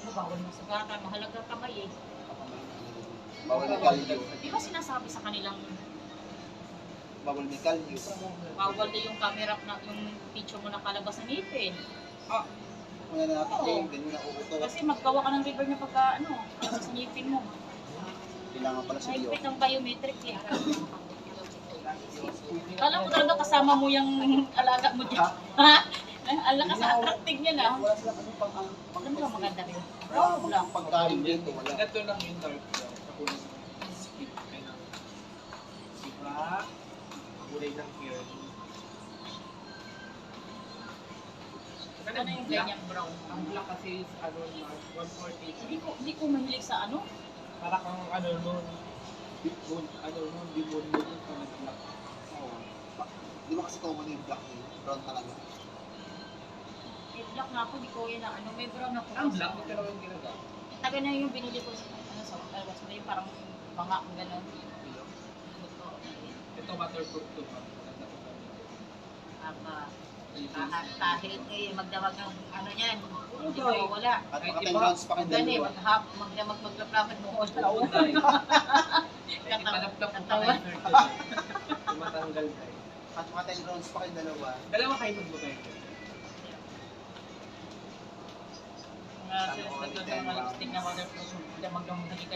bawal masugatan, mahalaga kamay eh. Bawal may kalyo. Di ba sinasabi sa kanilang Bawal may kalyo. bawal na yung camera na yung picture mo nakalabas sa ngipin? Kung yan natin, Oo. ganyan na uuto. Kasi maggawa ka ng river na pagka sa ngipin mo. Kailangan pala sa iyo. Mahigpit ang biometric eh. Kala mo talaga kasama mo yung alaga mo dyan. Ha? Ang lakas attractive niya na. Wala sila kasi pang ang Ano ba maganda rin? wala ang pagkain dito. Wala. Ito lang yung dark brown. Tapos skip kayo na. Diba? Kulay ng hair. Ano yung ganyan brown? Ang black kasi is ano na 140. Hindi ko mahilig sa ano. Para kang ano nun. Bipon. Ano nun. Bipon mo dun sa nag-black. Oo. Di ba kasi common yung black eh. Brown talaga. May black na ako, di ko yan na ano. May brown ako. Ang black, ito lang yung ginagamit. Taga na yung binili ko sa labas mo yung parang banga ang gano'n. Ito waterproof to. Maganda to Kahit magdamag ng ano yan. Hindi ko wala. At maka 10 rounds pa kayo Gani, dalawa. maglaplapan mo ko. Launay. Ipalaplak mo Katawa. Matanggal tayo. At maka 10 rounds pa kayo dalawa. Dalawa kayo magbabay. Mga lipstick na waterproof, magdamag ng hindi ka